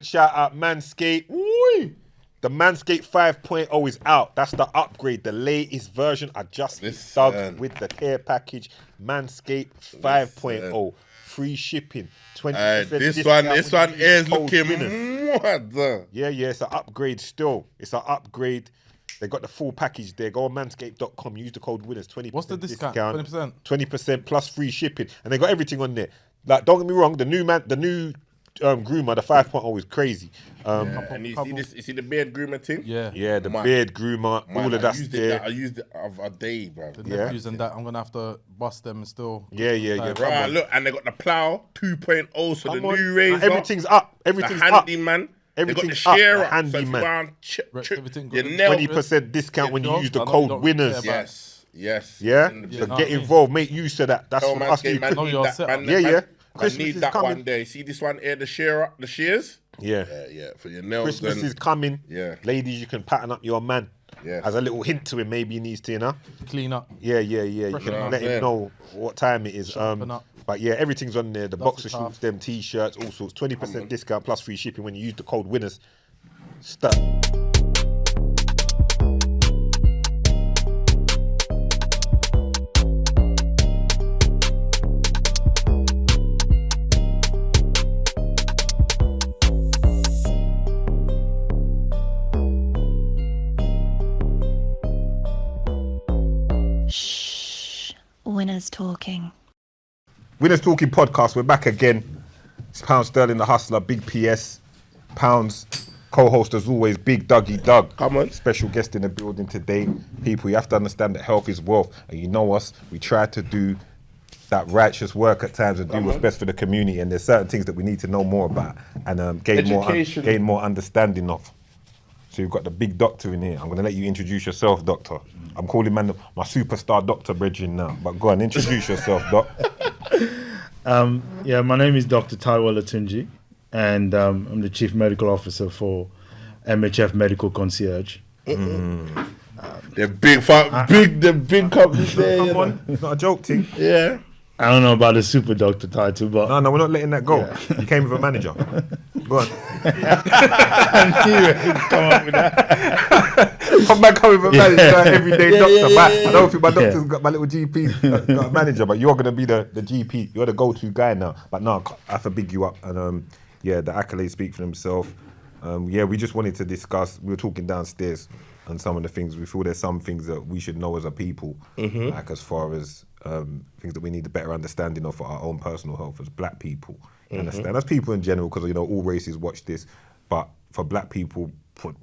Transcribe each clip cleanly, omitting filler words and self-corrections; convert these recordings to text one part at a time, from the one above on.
shout out Manscaped. Woo! The Manscaped 5.0 is out. That's the upgrade, the latest version. I just dug with the care package. Manscaped 5.0. Free shipping. 20% this one is looking mad. Yeah, it's an upgrade still. It's an upgrade. They got the full package there. Go on manscaped.com. Use the code winners. 20%. What's the discount? 20%. 20% plus free shipping. And they got everything on there. Like, don't get me wrong, the new groomer, the 5.0 is crazy. And you see the beard groomer thing? Yeah, the beard groomer, all of that's there. I used it a day, bro. The nephews and that, I'm going to have to bust them and still. Yeah. Right, look, and they got the plow 2.0, so the new razor. Everything's up. Everything's the handyman. Everything's up. The handyman. 20% discount when you use the code winners. Yes. Yeah? So get involved. Make use of that. That's from us. Yeah. Christmas I need that coming. One day. See this one here, the shears? Yeah, for your nails. Christmas is coming. Yeah. Ladies, you can pattern up your man. Yeah. As a little hint to him, maybe he needs to, clean up. Yeah. You can let him know what time it is. But yeah, everything's on there. The boxer shorts, them t-shirts, all sorts. 20% discount plus free shipping when you use the code winners. Stuff. Winners Talking. Winners Talking podcast. We're back again. It's Pound Sterling, the hustler, Big PS, Pounds, co-host as always, Big Dougie Doug. Come on. Special guest in the building today. People, you have to understand that health is wealth, and you know us. We try to do that righteous work at times and do what's best for the community. And there's certain things that we need to know more about and gain more understanding of. So you've got the big doctor in here. I'm going to let you introduce yourself, doctor. I'm calling my superstar doctor brethren now. But go on, introduce yourself, doc. My name is Dr. Taiwo Olatunji, and I'm the Chief Medical Officer for MHF Medical Concierge. They're big companies there. Come on, it's not a joke, thing. Yeah. I don't know about the super doctor title, but... No, we're not letting that go. Yeah. You came with a manager. Go on. I knew it. Come up with that. I'm back home with a manager, everyday doctor. I don't think my doctor's got my little GP, got a manager, but you're going to be the GP. You're the go-to guy now. But no, I have to big you up. And the accolades speak for themselves. We just wanted to discuss, we were talking downstairs on some of the things. We feel there's some things that we should know as a people, like as far as things that we need a better understanding of for our own personal health as black people. You understand? As people in general, because all races watch this, but for black people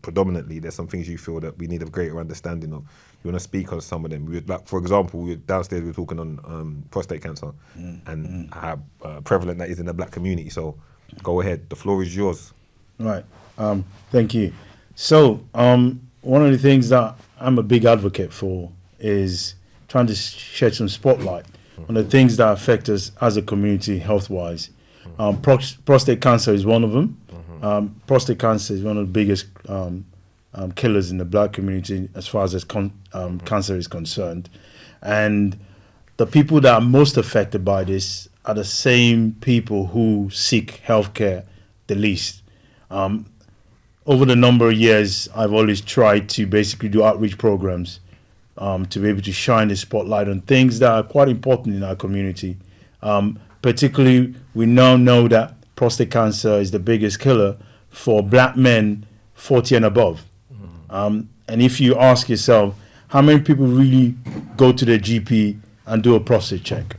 predominantly, there's some things you feel that we need a greater understanding of. You want to speak on some of them? For example, downstairs we were talking on prostate cancer and how prevalent that is in the black community. So go ahead, the floor is yours. Right, thank you. So one of the things that I'm a big advocate for is trying to shed some spotlight on the things that affect us as a community health-wise. Prostate cancer is one of them. Prostate cancer is one of the biggest killers in the black community as far as cancer is concerned. And the people that are most affected by this are the same people who seek healthcare the least. Over the number of years, I've always tried to basically do outreach programs to be able to shine the spotlight on things that are quite important in our community. Particularly, we now know that prostate cancer is the biggest killer for black men 40 and above. And if you ask yourself, how many people really go to their GP and do a prostate check?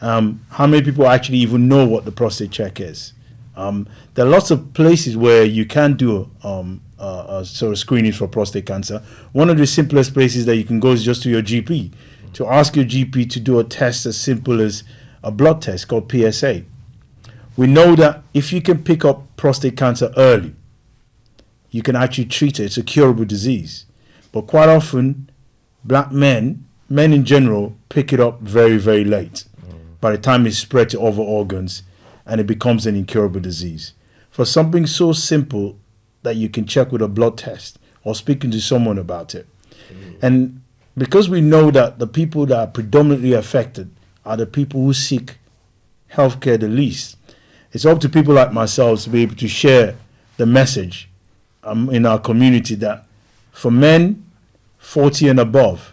How many people actually even know what the prostate check is? There are lots of places where you can do a sort of screening for prostate cancer. One of the simplest places that you can go is just to your GP, to ask your GP to do a test as simple as a blood test called PSA. We know that if you can pick up prostate cancer early, you can actually treat it. It's a curable disease. But quite often, black men in general, pick it up very, very late. By the time it's spread to other organs, and it becomes an incurable disease. For something so simple that you can check with a blood test or speaking to someone about it. And because we know that the people that are predominantly affected are the people who seek healthcare the least, it's up to people like myself to be able to share the message in our community that for men 40 and above,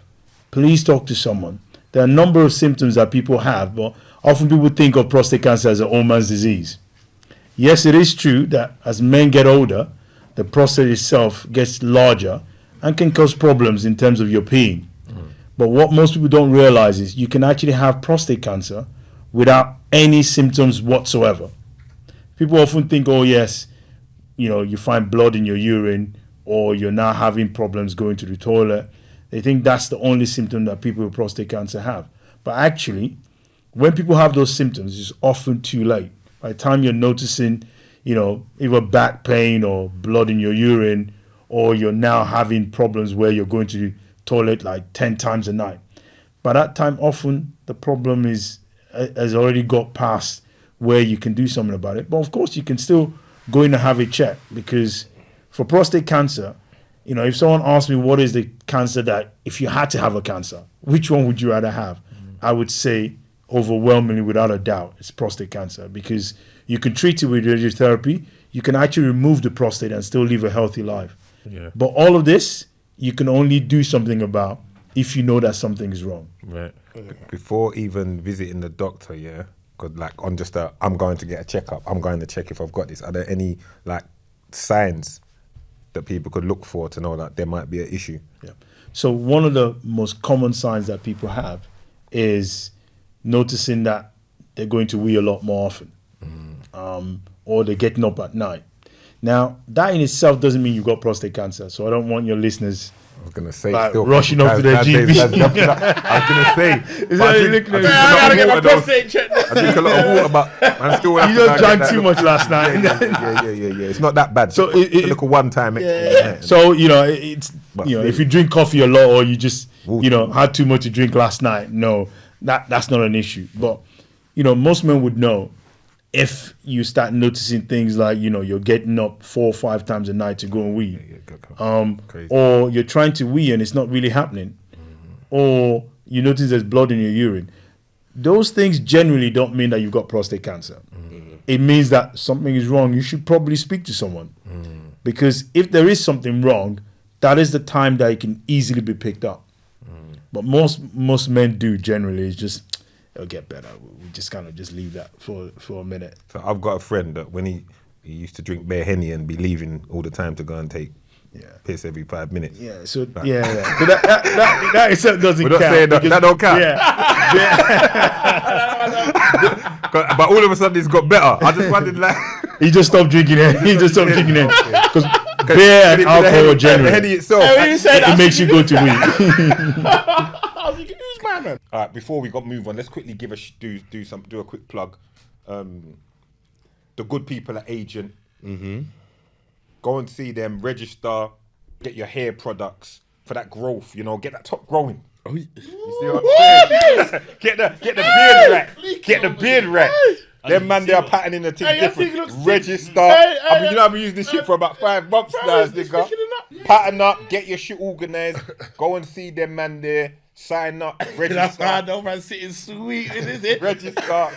please talk to someone. There are a number of symptoms that people have, but often people think of prostate cancer as an old man's disease. Yes, it is true that as men get older, the prostate itself gets larger and can cause problems in terms of your peeing. But what most people don't realize is you can actually have prostate cancer without any symptoms whatsoever. People often think, oh yes, you find blood in your urine or you're now having problems going to the toilet. They think that's the only symptom that people with prostate cancer have. But actually, when people have those symptoms, it's often too late. By the time you're noticing, either back pain or blood in your urine, or you're now having problems where you're going to the toilet like 10 times a night. By that time, often the problem has already got past where you can do something about it. But of course, you can still go in and have a check, because for prostate cancer, if someone asks me what is the cancer that, if you had to have a cancer, which one would you rather have? I would say overwhelmingly, without a doubt, it's prostate cancer, because you can treat it with radiotherapy. You can actually remove the prostate and still live a healthy life. Yeah. But all of this, you can only do something about if you know that something is wrong. Right. Before even visiting the doctor, yeah, because on just I'm going to get a checkup, I'm going to check if I've got this. Are there any signs that people could look for to know that there might be an issue? Yeah. So one of the most common signs that people have is noticing that they're going to wee a lot more often, or they're getting up at night. Now, that in itself doesn't mean you've got prostate cancer. So I don't want your listeners rushing off to their GP. I was going to say, Is that looking at I gotta get my prostate checked. I drink a lot of water, but I'm still. You just drank too much last night. Yeah. It's not that bad. So it's a little one time. So it's if you drink coffee a lot, or you just had too much to drink last night, no, that's not an issue. But most men would know if you start noticing things like you're getting up 4 or 5 times a night to go and wee, or you're trying to wee and it's not really happening, or you notice there's blood in your urine. Those things generally don't mean that you've got prostate cancer. It means that something is wrong. You should probably speak to someone, because if there is something wrong, that is the time that it can easily be picked up. But most men do generally. It's just it'll get better. We just kind of just leave that for a minute. So I've got a friend that when he used to drink bare Henny and be leaving all the time to go and take piss every 5 minutes. Yeah. So So that itself doesn't count. We're not saying that don't count. Yeah. But all of a sudden it's got better. I just wondered he just stopped drinking it. He just stopped drinking it because beer and alcohol generally. The Henny itself. It makes you go to wee. Man. All right, before we move on, let's quickly do a quick plug. The good people at Agent. Go and see them. Register. Get your hair products for that growth. Get that top growing. Oh, you see what I'm saying? Get the beard right. Get the beard right. Them man, they are patterning the thing different. Register. I've been using this shit for about 5 months now, nigga. Pattern up. Get your shit organised. Go and see them man there. Sign up, register. That's why I know man sitting sweet, is it? Register.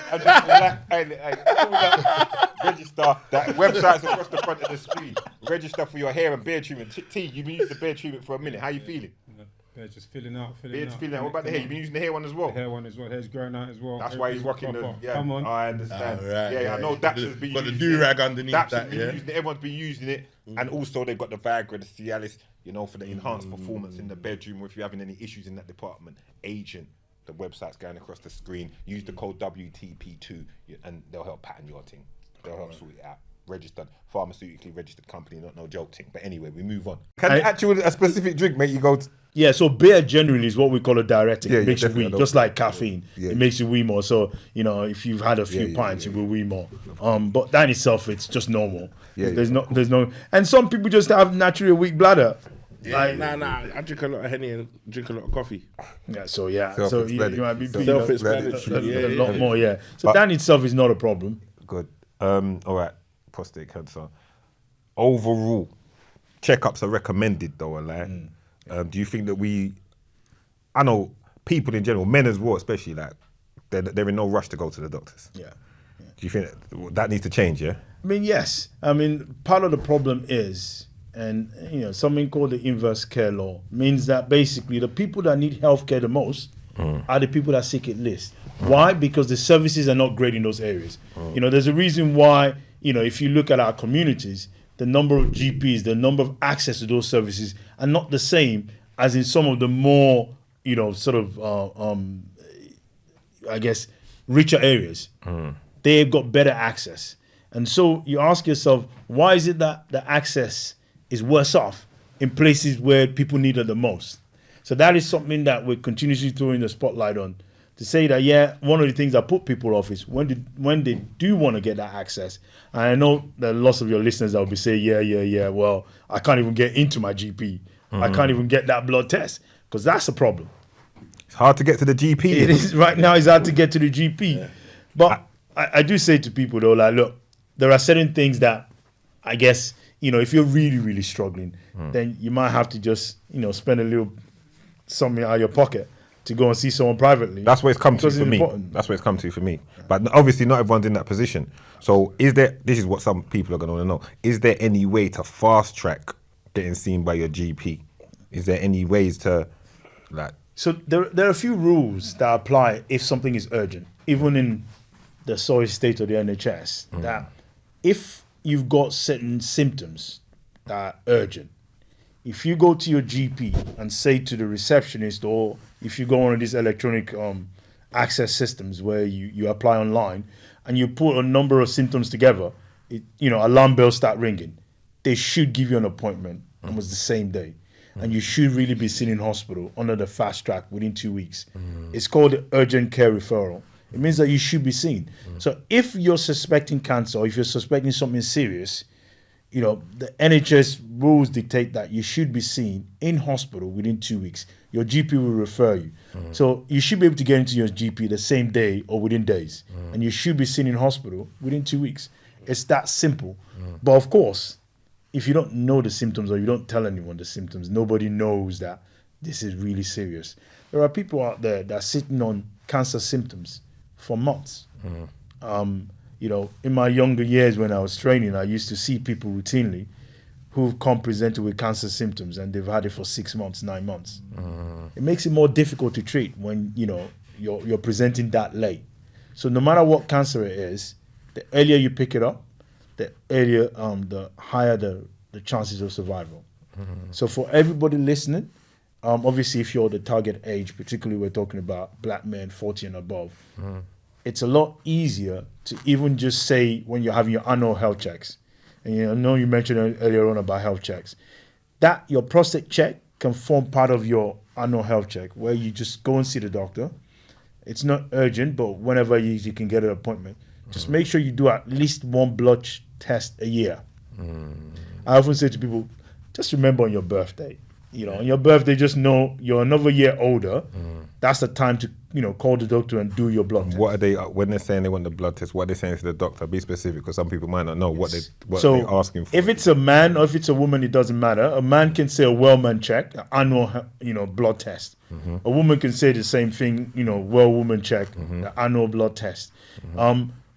Register. That website's across the front of the screen. Register for your hair and beard treatment. T, you've been using the beard treatment for a minute. How you feeling? They're just filling out. Beard's filling out. What about the hair? You've been using the hair one as well? The hair one as well. Hair's growing out as well. That's why he's rocking the. Yeah, come on. I understand. Right, I know Dax has been got using the do-rag underneath Dax that. has been using it. Everyone's been using it, and also they've got the Viagra, the Cialis, for the enhanced performance in the bedroom. Or if you're having any issues in that department, Agent. The website's going across the screen. Use the code WTP2 and they'll help pattern your thing. They'll help sort it out. Registered, pharmaceutically registered company, not no joke thing. But anyway, we move on. Can actually a specific drink make you go to... Yeah, so beer generally is what we call a diuretic. It makes you wee, just like caffeine. Yeah. It makes you wee more. So, if you've had a few pints, you will wee more. But that in itself, it's just normal. There's no... And some people just have naturally a weak bladder. Yeah, nah. I drink a lot of Henny and drink a lot of coffee. Yeah, so you might be self-explanatory. a lot more, yeah. So that in itself is not a problem. Good. All right, prostate cancer. Overall, checkups are recommended though, do you think that I know people in general, men as well especially, they're in no rush to go to the doctors. Yeah. Do you think that needs to change? Yeah. I mean, yes. I mean, part of the problem is, and something called the inverse care law means that basically the people that need healthcare the most are the people that seek it least. Why? Because the services are not great in those areas. There's a reason why, if you look at our communities, the number of GPs, the number of access to those services are not the same as in some of the more, I guess, richer areas. They've got better access. And so you ask yourself, why is it that the access is worse off in places where people need it the most? So that is something that we're continuously throwing the spotlight on, to say that, one of the things that put people off is when they do want to get that access. And I know that lots of your listeners that will be saying, well, I can't even get into my GP. I can't even get that blood test, because that's a problem. It's hard to get to the GP. It is right now. It's hard to get to the GP. Yeah. But I do say to people, though, like, look, there are certain things that I guess, if you're really, really struggling, then you might have to just, spend a little something out of your pocket to go and see someone privately. That's what it's come to for me. That's what it's come to for me. But obviously not everyone's in that position. So this is what some people are going to want to know. Is there any way to fast track getting seen by your GP? Is there any ways to So there are a few rules that apply if something is urgent, even in the sorry state of the NHS, that if you've got certain symptoms that are urgent, if you go to your GP and say to the receptionist, or if you go on one of these electronic access systems where you apply online and you put a number of symptoms together, alarm bells start ringing. They should give you an appointment almost the same day. And you should really be seen in hospital under the fast track within 2 weeks. It's called the urgent care referral. It means that you should be seen. So if you're suspecting cancer, or if you're suspecting something serious, the NHS rules dictate that you should be seen in hospital within 2 weeks. Your GP will refer you. So you should be able to get into your GP the same day or within days. And you should be seen in hospital within 2 weeks. It's that simple. But of course, if you don't know the symptoms, or you don't tell anyone the symptoms, nobody knows that this is really serious. There are people out there that are sitting on cancer symptoms for months. In my younger years when I was training, I used to see people routinely who've come presented with cancer symptoms and they've had it for 6 months, 9 months. It makes it more difficult to treat when, you're presenting that late. So no matter what cancer it is, the earlier you pick it up, the earlier, the higher the chances of survival. So for everybody listening, obviously if you're the target age, particularly we're talking about black men 40 and above, it's a lot easier to even just say when you're having your annual health checks. And I know you mentioned earlier on about health checks, that your prostate check can form part of your annual health check, where you just go and see the doctor. It's not urgent, but whenever you can get an appointment, just make sure you do at least one blood test a year. I often say to people, just remember on your birthday. On your birthday, just know you're another year older. That's the time to, call the doctor and do your blood test. What are they, when they're saying they want the blood test, what are they saying to the doctor? Be specific, because some people might not know what they're asking for. If it's a man or if it's a woman, it doesn't matter. A man can say a well-man check, an annual, blood test. A woman can say the same thing, well-woman check, the annual blood test.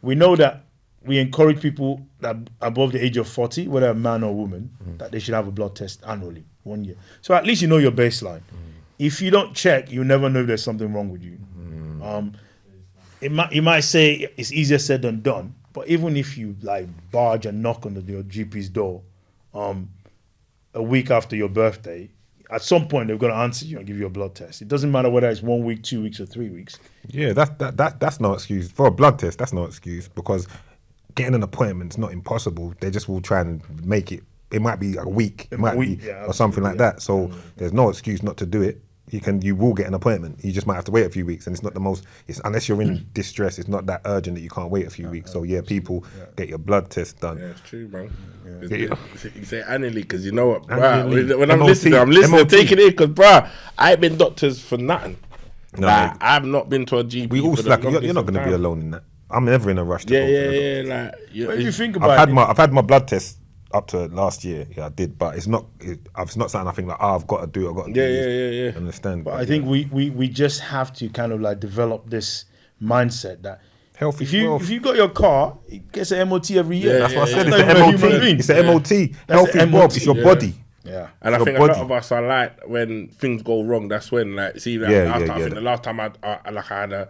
We know that we encourage people that above the age of 40, whether a man or woman, that they should have a blood test annually, 1 year. So at least you know your baseline. If you don't check, you never know if there's something wrong with you. You might say it's easier said than done, but even if you barge and knock on your GP's door a week after your birthday, at some point they're going to answer you and give you a blood test. It doesn't matter whether it's 1 week, 2 weeks, or 3 weeks. Yeah, that's no excuse. For a blood test, that's no excuse, because getting an appointment is not impossible. They just will try and make it. It might be a week, or something like that. So there's no excuse not to do it. You will get an appointment. You just might have to wait a few weeks, and it's not the most. Unless you're in distress, it's not that urgent that you can't wait a few weeks. So people get your blood test done. Yeah, it's true, man. You say annually, because you know what, Annually. when I'm listening, taking it, because I ain't been doctors for nothing. No, I've not been to a GP. We all slack. You're not going to be alone in that. I'm never in a rush to go. Yeah. If you think about I've had my blood test up to last year. Yeah, I did, but it's not something I think I've got to do. I've got to do this. Understand? But I think we just have to kind of develop this mindset that Healthy. If you got your car, it gets an MOT every year. That's what I said. It's It's not an even a human MOT. being. It's an MOT. Healthy an Bob. MOT. It's your body. Yeah. And I Your think body. a lot of us are like when things go wrong. That's when like see like Yeah, after, I yeah. think the last time I had a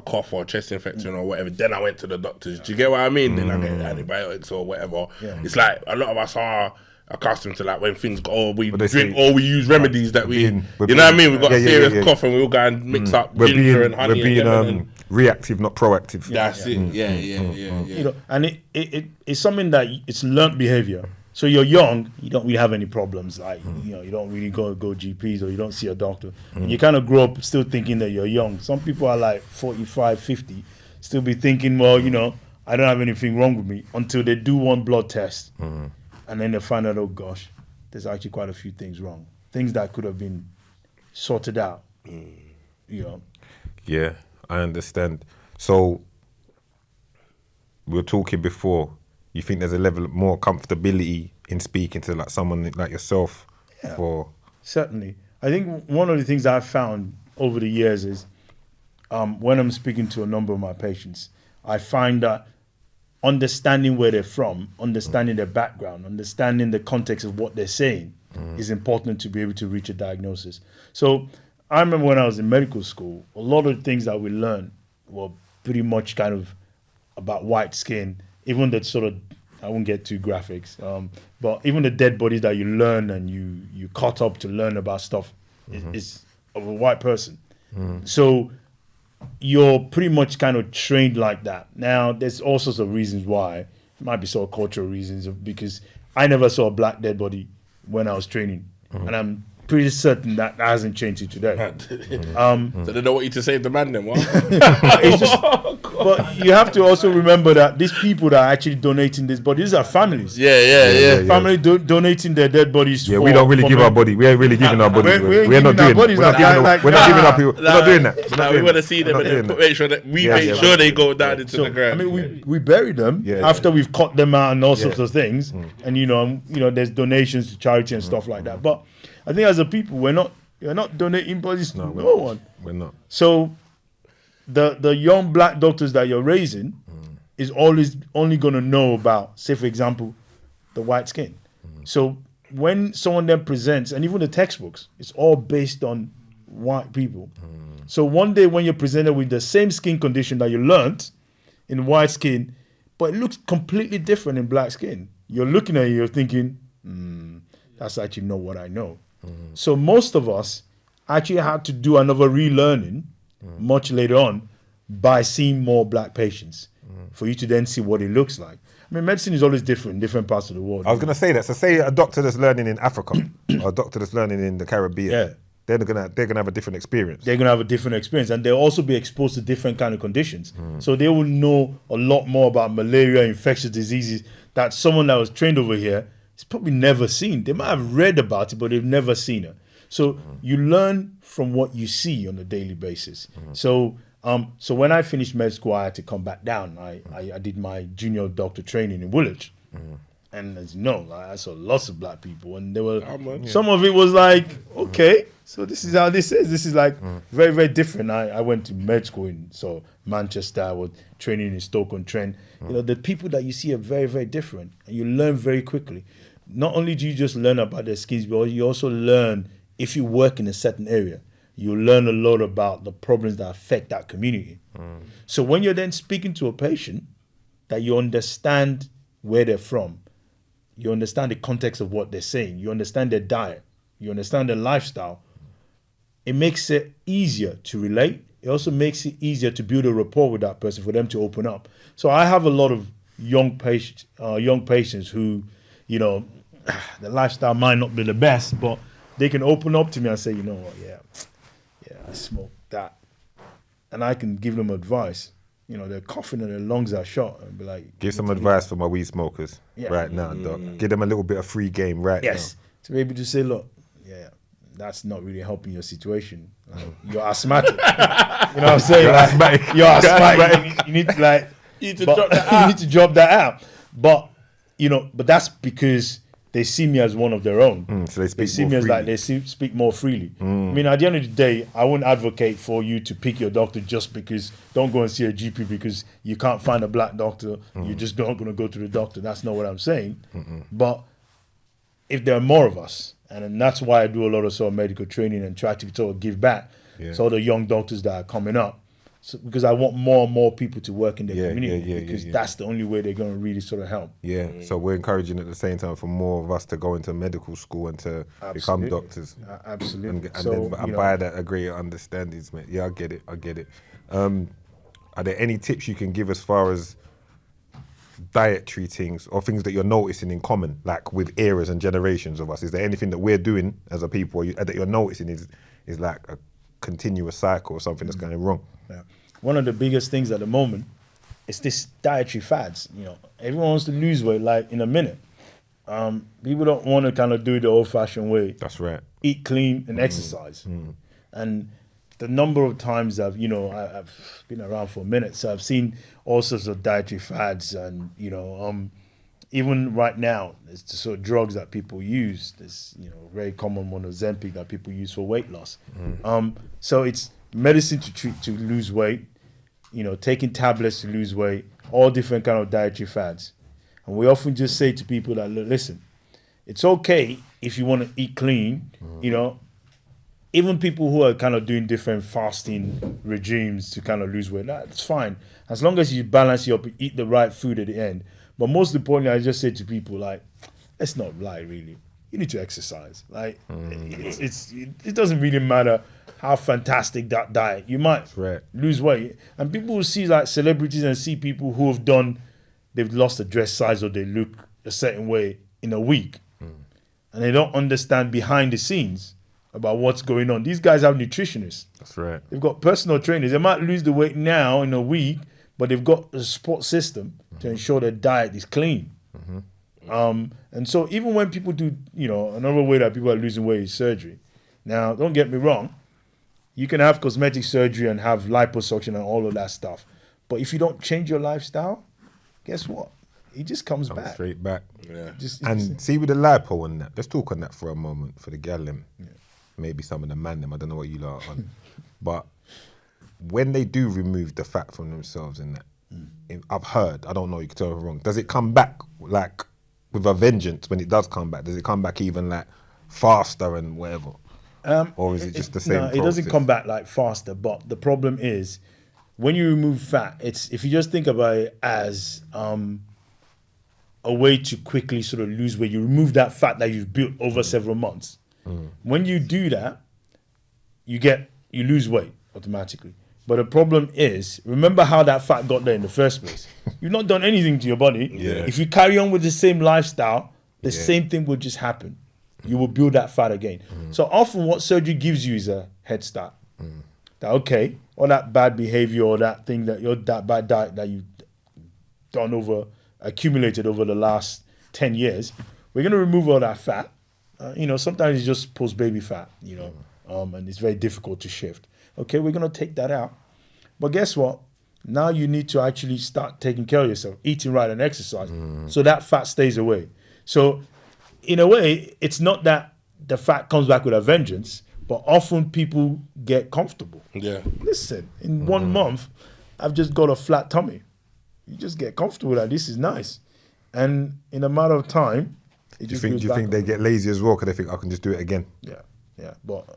cough or a chest infection or whatever. Then I went to the doctors. Do you get what I mean? Then I get antibiotics or whatever. Yeah. It's like a lot of us are accustomed to like when things go, or we they drink say- or we use remedies that we, being- we're you know what I being- mean? We've got yeah, a yeah, serious yeah, yeah. cough and we'll go and mix up We're ginger being and honey. we're being and lemon and reactive, not proactive. that's it. Yeah. You know, and it's something that it's learnt behavior. So you're young, you don't really have any problems. Like you know, you don't really go GPs or you don't see a doctor. And you kind of grow up still thinking that you're young. Some people are like 45, 50, still be thinking, well, you know, I don't have anything wrong with me until they do one blood test, and then they find out, oh gosh, there's actually quite a few things wrong. Things that could have been sorted out. You know. Yeah, I understand. So we were talking before. You think there's a level of more comfortability in speaking to like someone like yourself? For Certainly. I think one of the things I've found over the years is when I'm speaking to a number of my patients, I find that understanding where they're from, understanding their background, understanding the context of what they're saying is important to be able to reach a diagnosis. So I remember when I was in medical school, a lot of the things that we learned were pretty much kind of about white skin, even the sort of, I won't get too graphics, but even the dead bodies that you learn and you caught up to learn about stuff is of a white person. So you're pretty much kind of trained like that. Now, there's all sorts of reasons why. It might be sort of cultural reasons, because I never saw a black dead body when I was training. And I'm pretty certain that hasn't changed to today. So they don't want you to save the man then, what? It's just, but you have to also remember that these people that are actually donating this body, these are families. Yeah. Family donating their dead bodies. yeah, for, we don't really for give men. our body. We ain't really giving our body. we ain't We're not giving our doing bodies that. We're not like giving. that. We're not giving up. We're not doing that. We're not we doing want to that. see We're them not doing and that. make sure that we Yeah, make yeah, sure right. they go down into So, the ground. I mean, we bury them Yeah, after we've cut them out and all sorts Yeah. of things, and you know, there's donations to charity and stuff like that. But I think as a people, we're not donating bodies to no one. We're not. So the young black doctors that you're raising is always only going to know about, say for example, the white skin. So when someone then presents, and even the textbooks, it's all based on white people. So one day when you're presented with the same skin condition that you learnt in white skin, but it looks completely different in black skin, you're looking at it, you're thinking, that's actually not what I know. So most of us actually had to do another relearning much later on by seeing more black patients for you to then see what it looks like. I mean, medicine is always different in different parts of the world. I was going to say that. So say a doctor that's learning in Africa or a doctor that's learning in the Caribbean. Yeah. They're gonna have a different experience. They're going to have a different experience, and they'll also be exposed to different kind of conditions. So they will know a lot more about malaria, infectious diseases that someone that was trained over here has probably never seen. They might have read about it, but they've never seen it. So you learn from what you see on a daily basis. So when I finished med school, I had to come back down. I did my junior doctor training in Woolwich. And as you know, I saw lots of black people, and there were some of it was like, okay, so this is how this is. This is like very, very different. I went to med school in Manchester. I was training in Stoke-on-Trent. You know, the people that you see are very, very different, and you learn very quickly. Not only do you just learn about their skills, but you also learn, if you work in a certain area, you learn a lot about the problems that affect that community. So when you're then speaking to a patient, that you understand where they're from, you understand the context of what they're saying, you understand their diet, you understand their lifestyle, it makes it easier to relate. It also makes it easier to build a rapport with that person for them to open up. So I have a lot of young patients who, you know, the lifestyle might not be the best, but they can open up to me and say, you know what, yeah, I smoke that. And I can give them advice. You know, they're coughing and their lungs are shot, and be like, Give some advice for my weed smokers right now, Doc. Give them a little bit of free game right now. yes, to be able to say, look, that's not really helping your situation. Like, you're asthmatic. You know what I'm saying? You're Like, asthmatic. You're asthmatic. You need to like, You need to drop that out. You need to drop that out. But, you know, but that's because they see me as one of their own. So they see speak me more as like freely. they speak more freely. I mean, at the end of the day, I wouldn't advocate for you to pick your doctor just because don't go and see a GP because you can't find a black doctor. You're just not going to go to the doctor. That's not what I'm saying. But if there are more of us, and that's why I do a lot of sort of medical training and try to sort of give back to all the young doctors that are coming up. So, because I want more and more people to work in the community because that's the only way they're going to really sort of help. Yeah, so we're encouraging at the same time for more of us to go into medical school and to become doctors. Absolutely. And by that, a greater understanding, mate. Yeah, I get it. Are there any tips you can give as far as dietary things or things that you're noticing in common, like with eras and generations of us? Is there anything that we're doing as a people that you're noticing is like a continuous cycle or something that's going wrong? Yeah. One of the biggest things at the moment is this dietary fads. Everyone wants to lose weight like in a minute. People don't want to kind of do it the old-fashioned way. That's right. Eat clean and exercise. And the number of times I've been around for a minute, so I've seen all sorts of dietary fads, and even right now, there's the sort of drugs that people use. There's very common one, Ozempic, that people use for weight loss. So it's medicine to lose weight, taking tablets to lose weight, all different kind of dietary fads. And we often just say to people that, listen, it's okay if you want to eat clean, even people who are kind of doing different fasting regimes to kind of lose weight, that's fine. As long as you balance it up, eat the right food at the end. But most importantly, I just say to people, like, let's not lie, really. You need to exercise. Like, it doesn't really matter how fantastic that diet. You might lose weight. And people will see like celebrities and see people who have they've lost a dress size or they look a certain way in a week. And they don't understand behind the scenes about what's going on. These guys have nutritionists. That's right. They've got personal trainers. They might lose the weight now in a week, but they've got a support system to ensure their diet is clean. And so even when people do, another way that people are losing weight is surgery. Now, don't get me wrong. You can have cosmetic surgery and have liposuction and all of that stuff. But if you don't change your lifestyle, guess what? It just comes back. Straight back. Yeah. See with the lipo and that, let's talk on that for a moment for the gal them. Maybe some of the man them, I don't know what you lot are on. But when they do remove the fat from themselves and that, I've heard, I don't know, you can tell me wrong, does it come back like with a vengeance when it does come back? Does it come back even like faster and whatever? Or is it just the same process? It doesn't come back like faster, but the problem is when you remove fat, if you just think about it as a way to quickly sort of lose weight, you remove that fat that you've built over several months. When you do that, you lose weight automatically. But the problem is, remember how that fat got there in the first place. You've not done anything to your body. If you carry on with the same lifestyle, the same thing will just happen. You will build that fat again. So often what surgery gives you is a head start. That, okay, all that bad behavior or that thing that bad diet that you've accumulated over the last 10 years, we're going to remove all that fat. Sometimes it's just post-baby fat, and it's very difficult to shift. Okay, we're going to take that out. But guess what? Now you need to actually start taking care of yourself, eating right and exercise, so that fat stays away. So in a way, it's not that the fat comes back with a vengeance, but often people get comfortable. Yeah. Listen, in 1 month, I've just got a flat tummy. You just get comfortable that this is nice. And in a matter of time, do you think they get lazy as well because they think I can just do it again? Yeah. But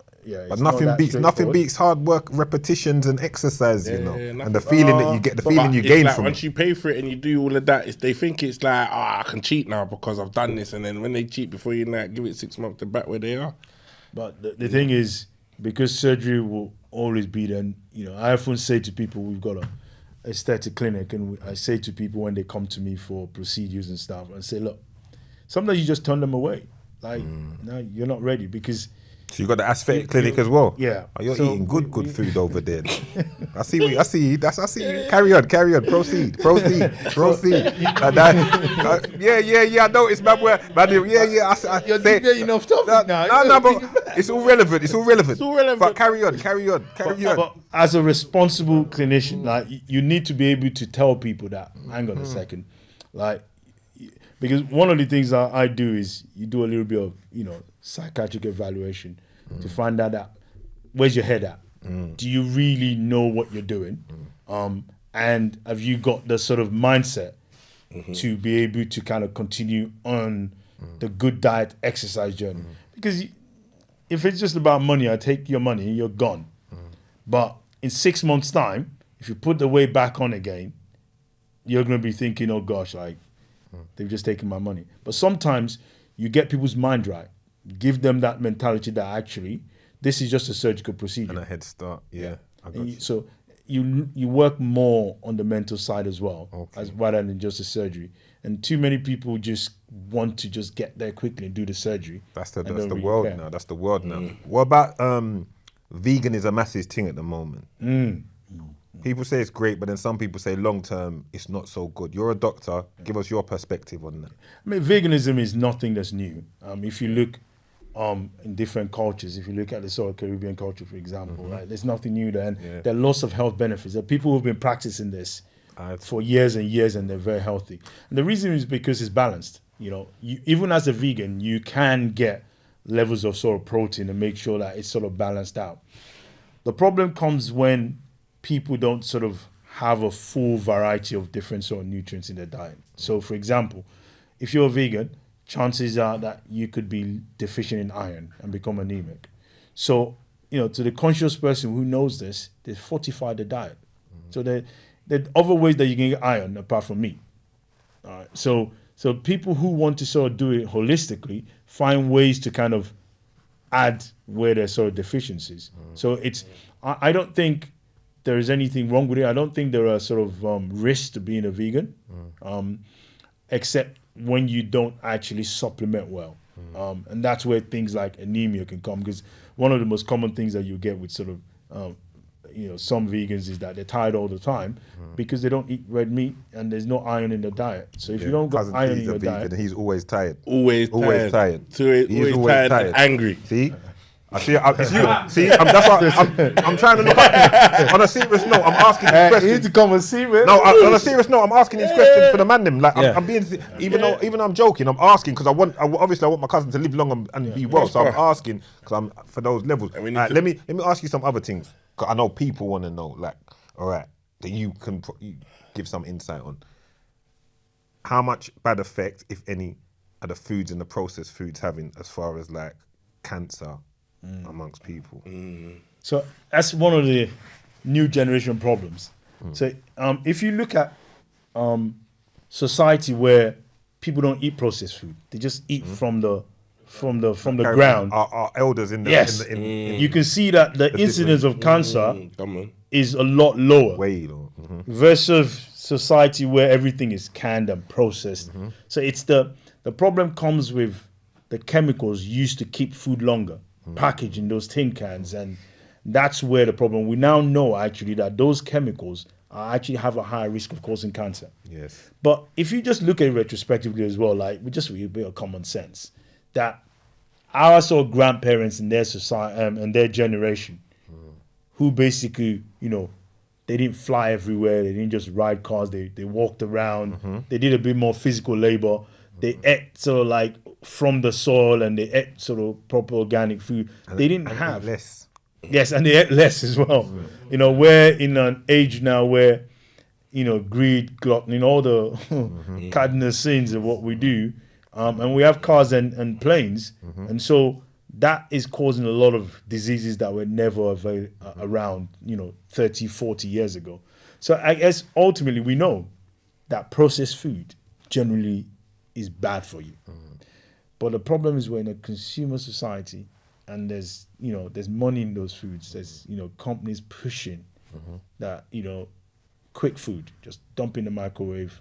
nothing beats hard work, repetitions, and exercise. And the feeling that you get, the feeling you gain like from once you pay for it and you do all of that, they think it's like, I can cheat now because I've done this, and then when they cheat before you give it 6 months, they're back where they are. But the thing is, because surgery will always be then, I often say to people, we've got a aesthetic clinic, and I say to people when they come to me for procedures and stuff, and say, look, sometimes you just turn them away. Like, no, you're not ready because. So you got the aesthetic clinic as well. Yeah. Oh, you're eating good food over there. I see you. Carry on. Proceed. Like that. Yeah. I noticed, man. You're getting off topic now. No, but it's all relevant. But carry on. But as a responsible clinician, like you need to be able to tell people that. Hang on a second, like. because one of the things that I do is you do a little bit of, psychiatric evaluation to find out that where's your head at? Do you really know what you're doing? And have you got the sort of mindset to be able to kind of continue on the good diet exercise journey? Because if it's just about money, I take your money, you're gone. But in 6 months' time, if you put the weight back on again, you're going to be thinking, oh gosh, like they've just taken my money. But sometimes you get people's mind right. Give them that mentality that actually this is just a surgical procedure. And a head start, yeah. I got you. So you work more on the mental side as well, as rather than just a surgery. And too many people just want to just get there quickly and do the surgery. That's the world now. That's the world now. What about vegan is a massive thing at the moment. People say it's great, but then some people say long term it's not so good. You're a doctor. Give us your perspective on that. I mean, veganism is nothing that's new. If you look in different cultures, if you look at the sort of Caribbean culture, for example, right, there's nothing new there. And there are lots of health benefits. There are people who've been practicing this for years and years, and they're very healthy. And the reason is because it's balanced. Even as a vegan, you can get levels of sort of protein and make sure that it's sort of balanced out. The problem comes when people don't sort of have a full variety of different sort of nutrients in their diet. So, for example, if you're a vegan, chances are that you could be deficient in iron and become anemic. So, to the conscious person who knows this, they fortify the diet. So there are other ways that you can get iron apart from meat. All right. So people who want to sort of do it holistically find ways to kind of add where there's sort of deficiencies. So I don't think there is anything wrong with it. I don't think there are sort of risks to being a vegan, except when you don't actually supplement well. And that's where things like anemia can come, because one of the most common things that you get with sort of, some vegans is that they're tired all the time because they don't eat red meat and there's no iron in the diet. So if you don't got iron in your diet... He's always tired. Always tired. So he's always tired and angry. See? I see. It's you. See, that's what I'm trying to look up. On a serious note, I'm asking these questions. You need to come and see me. No, on a serious note, I'm asking these questions for the man. Them like I'm being, even though I'm joking, I'm asking because I want my cousin to live long and be well. So I'm asking because I'm for those levels. Let me ask you some other things. Cause I know people want to know. Like, all right, that you can give some insight on how much bad effect, if any, are the foods and the processed foods having as far as like cancer amongst people. So that's one of the new generation problems. So if you look at society where people don't eat processed food, they just eat from the ground. Our elders in the you can see that the incidence of cancer is a lot lower. Way lower. Versus society where everything is canned and processed. So it's the problem comes with the chemicals used to keep food longer, packaged in those tin cans, and that's where the problem. We now know actually that those chemicals actually have a higher risk of causing cancer. Yes. But if you just look at it retrospectively as well, like with a bit of common sense, that our sort of grandparents in their society and their generation, who basically, they didn't fly everywhere, they didn't just ride cars, they walked around, they did a bit more physical labor, they ate sort of like from the soil and they ate sort of proper organic food. They didn't have less. Yes, and they ate less as well. We're in an age now where, greed, gluttony, all the cardinal sins of what we do. And we have cars and planes. And so that is causing a lot of diseases that were never around, 30, 40 years ago. So I guess ultimately we know that processed food generally is bad for you. But the problem is we're in a consumer society and there's money in those foods. There's, companies pushing that, quick food, just dump in the microwave.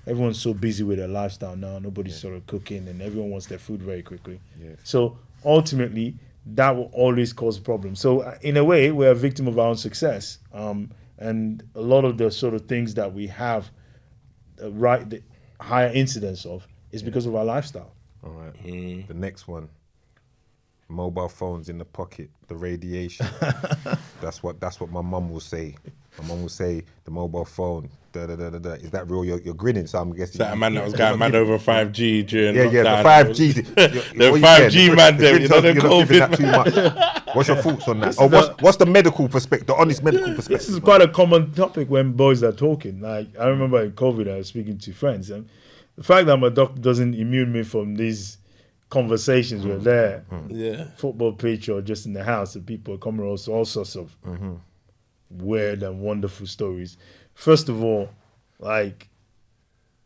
Everyone's so busy with their lifestyle now. Nobody's sort of cooking, and everyone wants their food very quickly. Yes. So ultimately, that will always cause problems. So in a way, we're a victim of our own success. And a lot of the sort of things that we have, the higher incidence of, is because of our lifestyle. All right. The next one. Mobile phones in the pocket, the radiation. That's what my mum will say. My mum will say the mobile phone, Is that real? You're grinning, so I'm guessing. That man that was going mad over 5G during Yeah, the lockdown. 5G. The 5G man, them, you know, the you're not giving that COVID. too much. What's your thoughts on that? Oh, what's the medical perspective, the honest medical perspective? This is quite a common topic when boys are talking. Like, I remember in COVID, I was speaking to friends, and the fact that my doctor doesn't immune me from these conversations were there, football pitch or just in the house, and people are coming with all sorts of weird and wonderful stories. First of all, like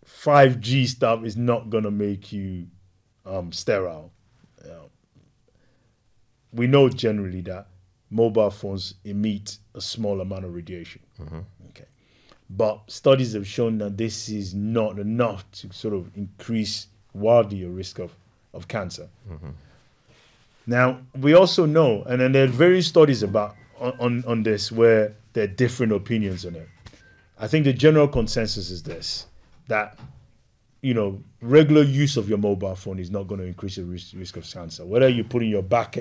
5G stuff is not gonna make you sterile. We know generally that mobile phones emit a small amount of radiation. Okay, but studies have shown that this is not enough to sort of increase wildly your risk of cancer. Now, we also know, and then there are various studies about on this where there are different opinions on it. I think the general consensus is this, that, you know, regular use of your mobile phone is not going to increase your risk of cancer. Whether you put in your back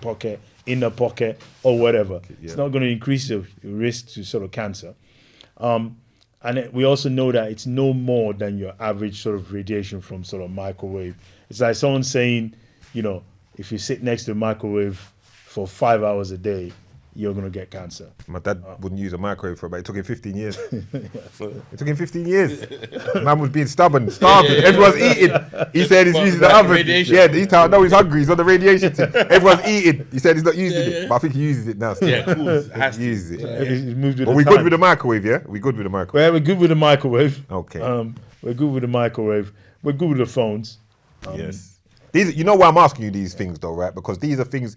pocket, inner pocket, or whatever, it's not going to increase your risk to sort of cancer. And we also know that it's no more than your average sort of radiation from sort of microwave. It's like someone saying, you know, if you sit next to a microwave for 5 hours a day, you're going to get cancer. My dad wouldn't use a microwave for about, it took him 15 years. It took him 15 years. Man was being stubborn, starving. Everyone's eating. He said he's using the oven. Radiation. Yeah, he's telling, no, he's hungry. He's on the radiation thing. Everyone's eating. He said he's not using it. But I think he uses it now. Still. Yeah, cool. Has He to. uses it. It's moved with But the we're time. good with the microwave, yeah? We're good with the microwave. Well, we're good with the microwave. Okay. We're good with the microwave. We're good with the phones. Yes. These, you know why I'm asking you these things though, right? Because these are things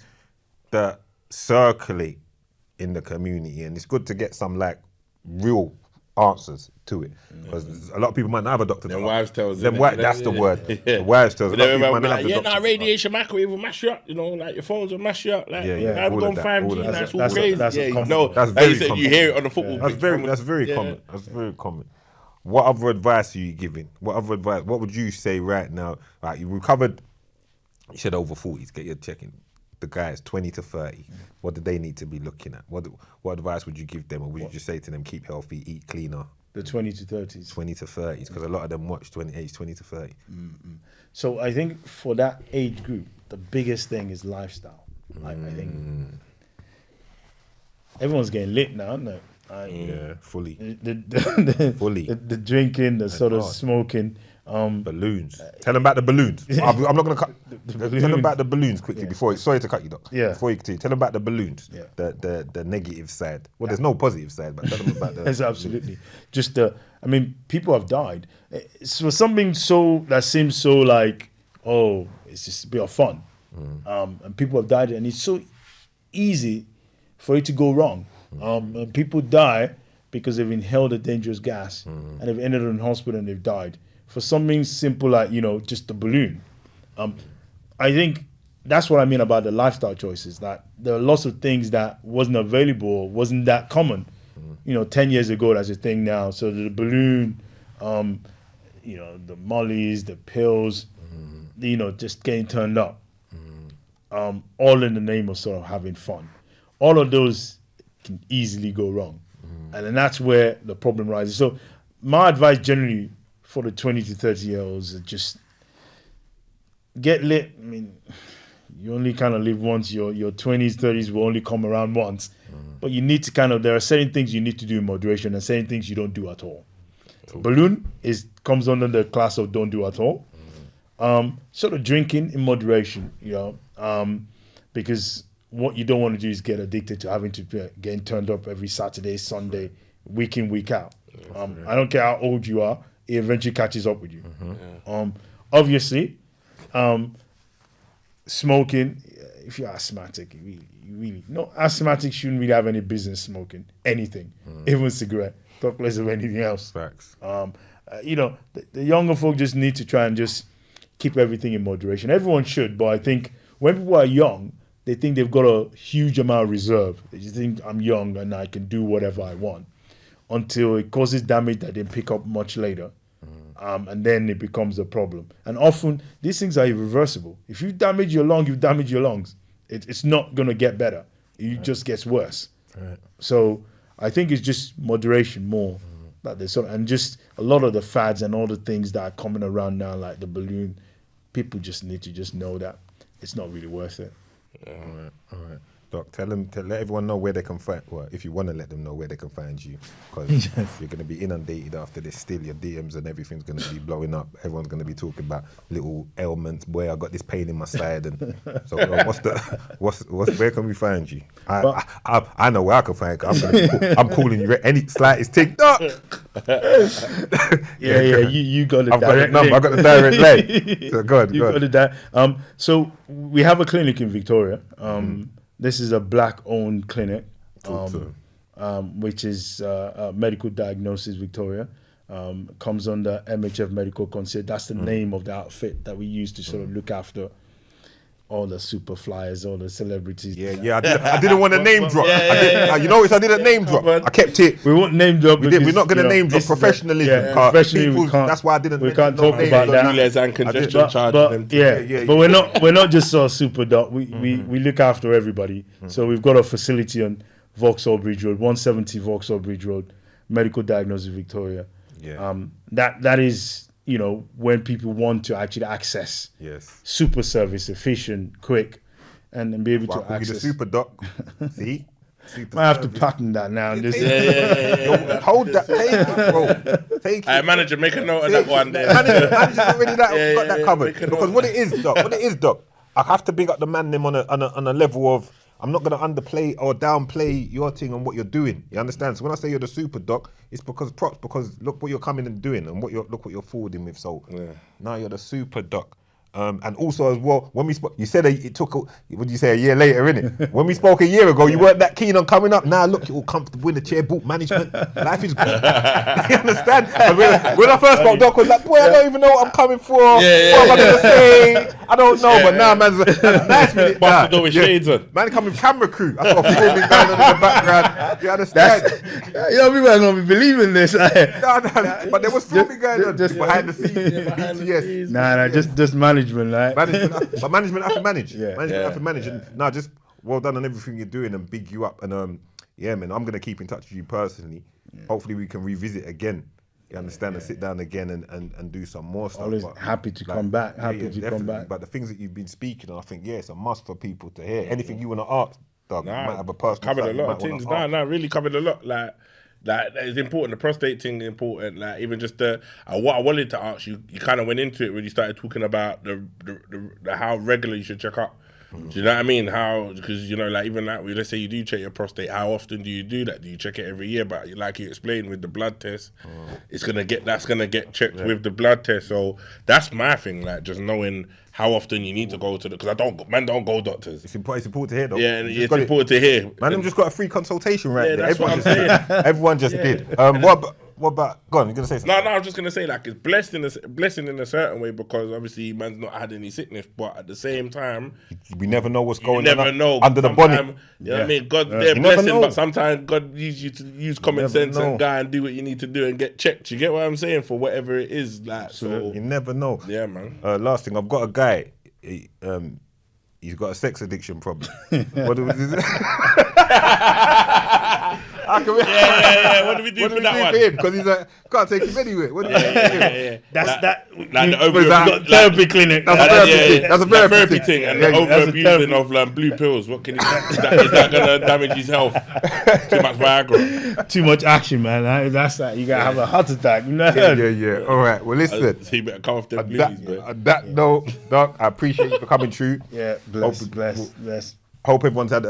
that circulate in the community, and it's good to get some like real answers to it. Because a lot of people might not have a doctor. Them wives' tales, Them innit? that's the word. Yeah. The wives' tales. A But lot of then people everyone might be not like, have the yeah, doctor. radiation microwave will mash you up, you know, like your phones will mash you up. Like, Yeah, I've all gone of that, 5G, all of that. that's all That's a- crazy. that's a Yeah, you common- know, that's like very you said, you common. hear it on the football That's pitch. very Yeah. common. That's very common. What other advice are you giving? What would you say right now? Right, you recovered. You said over 40s. Get your checking. The guys 20 to 30. What do they need to be looking at? What advice would you give them, or would you just say to them, keep healthy, eat cleaner? The 20 to 30s. 20 to 30s, because a lot of them watch 20 to 30. So I think for that age group, the biggest thing is lifestyle. I think everyone's getting lit now, isn't it? Yeah, fully. Fully. The drinking, the sort of hard. smoking. Balloons. Tell them about the balloons. I'm not going to cut. Tell them balloons. about the balloons quickly before. Sorry to cut you, Doc. Yeah. Before you continue, tell them about the balloons. Yeah. The negative side. Well, there's no positive side, but tell them about the. Yes, absolutely. Just I mean, people have died. It's for something so that seems so like, oh, it's just a bit of fun, and people have died, and it's so easy for it to go wrong. And people die because they've inhaled a dangerous gas, and they've ended up in hospital and they've died for something simple like, you know, just a balloon. I think that's what I mean about the lifestyle choices, that there are lots of things that wasn't available or wasn't that common. You know, 10 years ago, that's a thing now. So the balloon, you know, the mollies, the pills, you know, just getting turned up, all in the name of sort of having fun. All of those can easily go wrong. And then that's where the problem rises. So my advice generally for the 20 to 30-year-olds is just get lit. I mean, you only kind of live once. Your 20s, 30s will only come around once. But you need to there are certain things you need to do in moderation and certain things you don't do at all. Balloon comes under the class of don't do at all. Sort of drinking in moderation, you know, because what you don't want to do is get addicted to having to getting turned up every Saturday, Sunday, week in, week out. I don't care how old you are, it eventually catches up with you. Obviously, smoking, if you're asthmatic, you really no, asthmatics shouldn't really have any business smoking anything, even cigarette, talk less of anything else. Facts. You know, the younger folk just need to try and just keep everything in moderation. Everyone should, but I think when people are young, they think they've got a huge amount of reserve. They just think I'm young and I can do whatever I want, until it causes damage that they pick up much later. And then it becomes a problem. And often these things are irreversible. If you damage your lung, you damage your lungs. It's not going to get better. It just gets worse. Right. So I think it's just moderation more That they sort of, and just a lot of the fads and all the things that are coming around now, like the balloon, people just need to just know that it's not really worth it. All right. Doc, let everyone know where they can find. Well, if you want to let them know where they can find you, because you're going to be inundated after this. Still, your DMs and everything's going to be blowing up. Everyone's going to be talking about little ailments. Boy, I got this pain in my side, and so where can we find you? I know where I can find you. I'm calling you any slightest tick. Doc. You got the I've got the direct number. link. I got the direct line. So go ahead. So we have a clinic in Victoria. This is a black-owned clinic, which is Medical Diagnosis Victoria. Comes under MHF Medical Concierge. That's the name of the outfit that we use to sort of look after all the super flyers, all the celebrities. I didn't want to name drop. You notice I didn't name drop. I kept it. We won't name drop. We're not going to name drop professionalism. Professionally, we can't. That's why I didn't. We can't talk about that. And congestion charge. But we're not just a super doc. We look after everybody. So we've got a facility on Vauxhall Bridge Road, 170 Vauxhall Bridge Road, Medical Diagnosis Victoria. That is, when people want to actually access super service, efficient, quick, and be able to access. The super doc. See? I have to patent that now. Hold that. Take it, bro. Take it. Manager, make a note of that one there. Manager's already got that covered. Because what it is, doc, I have to big up the man them on a level of, I'm not going to underplay or downplay your thing and what you're doing. You understand? So when I say you're the super doc, it's because look what you're coming and doing and look what you're forwarding with. So now you're the super doc. And also as well, when we spoke, you said it took, what did you say, a year later, innit? When we spoke a year ago, you weren't that keen on coming up. Now look, you're all comfortable in the chair, boot management. Life is good. You understand? And when I first spoke, Doc was like, boy, I don't even know what I'm coming for. What am I going to say? I don't know. But now, man's nice with it. Busted over shades on. Man coming with camera crew. I saw filming going on in the background. You understand? People are going to be believing this. No, but there was filming going on behind the scenes. BTS. Nah, just management, right? But management have to manage. Yeah. Management have to manage. And just well done on everything you're doing and big you up. And man, I'm gonna keep in touch with you personally. Hopefully we can revisit again. You understand, and sit down again and do some more stuff. Always happy to come back. Come back. But the things that you've been speaking, I think it's a must for people to hear. Anything you want to ask, Doug, you might have a personal. Covered a lot of things. Really covered a lot. Like it's important. The prostate thing is important. Like even just what I wanted to ask you, you kind of went into it when you started talking about the how regular you should check up. Do you know what I mean? How, because like even like let's say you do check your prostate, how often do you do that? Do you check it every year? But like you explained with the blood test, that's gonna get checked with the blood test. So that's my thing, like just knowing how often you need to go to because don't go doctors. It's important to hear though. Yeah, it's important to hear. Man, them just got a free consultation right there. That's what I'm saying. Everyone just did. What about? Go on, you're gonna say something. No, I was just gonna say like it's blessing in a certain way because obviously man's not had any sickness, but at the same time, we never know what's going on. You never know under the bonnet. You know what I mean? God, they're blessing, but sometimes God needs you to use common sense and go and do what you need to do and get checked. You get what I'm saying for whatever it is. Like, so you never know. Yeah, man. Last thing, I've got a guy. He's got a sex addiction problem. What do we do? What do we do for that one? Because he's like, can't take him anywhere. What do we do for him? That's that. Like therapy clinic. That's a therapy thing. And the overabusing of blue pills. What can he do? Is that going to damage his health? Too much Viagra. Too much action, man. That's that. You got to have a heart attack. Yeah. All right. Well, listen. So you better come off them blues, bro. On that note, Doc, I appreciate you for coming through. Yeah, bless. Hope everyone's had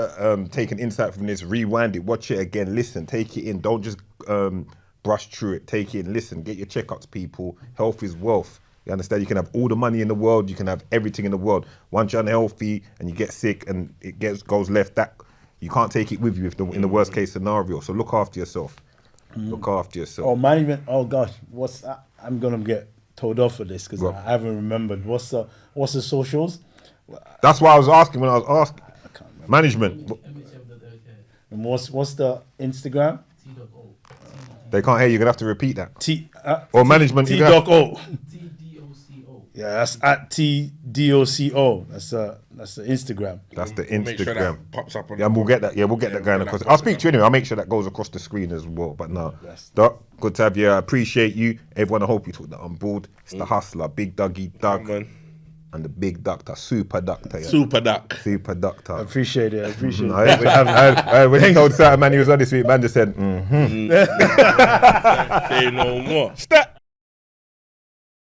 taken insight from this. Rewind it, watch it again, listen, take it in. Don't just brush through it. Take it in, listen. Get your checkups, people. Health is wealth. You understand? You can have all the money in the world. You can have everything in the world. Once you're unhealthy and you get sick and it goes left, that you can't take it with you in the worst case scenario. So look after yourself. Look after yourself. Oh, management. Oh gosh, what's that? I'm gonna get told off for this because I haven't remembered. What's the socials? That's why I was asking when I was asking. Management. And what's the Instagram? They can't hear you. You're gonna have to repeat that. Or management. T-Doc-O. Yeah, that's at TDOCO. That's the Instagram. That's the Make sure Instagram. that pops up on. Yeah, we'll get that. Yeah, we'll get that going across. I'll speak to you anyway. I'll make sure that goes across the screen as well. But no, Doc, good to have you. I appreciate you. Everyone, I hope you took that on board. It's the hustler, Big Dougie Doug, and the Big Doctor, Super Doctor. Yeah. Super Duck. Super Doctor. I appreciate it. I appreciate it. When he told certain man he was on this week, man just said, Say no more. Stop.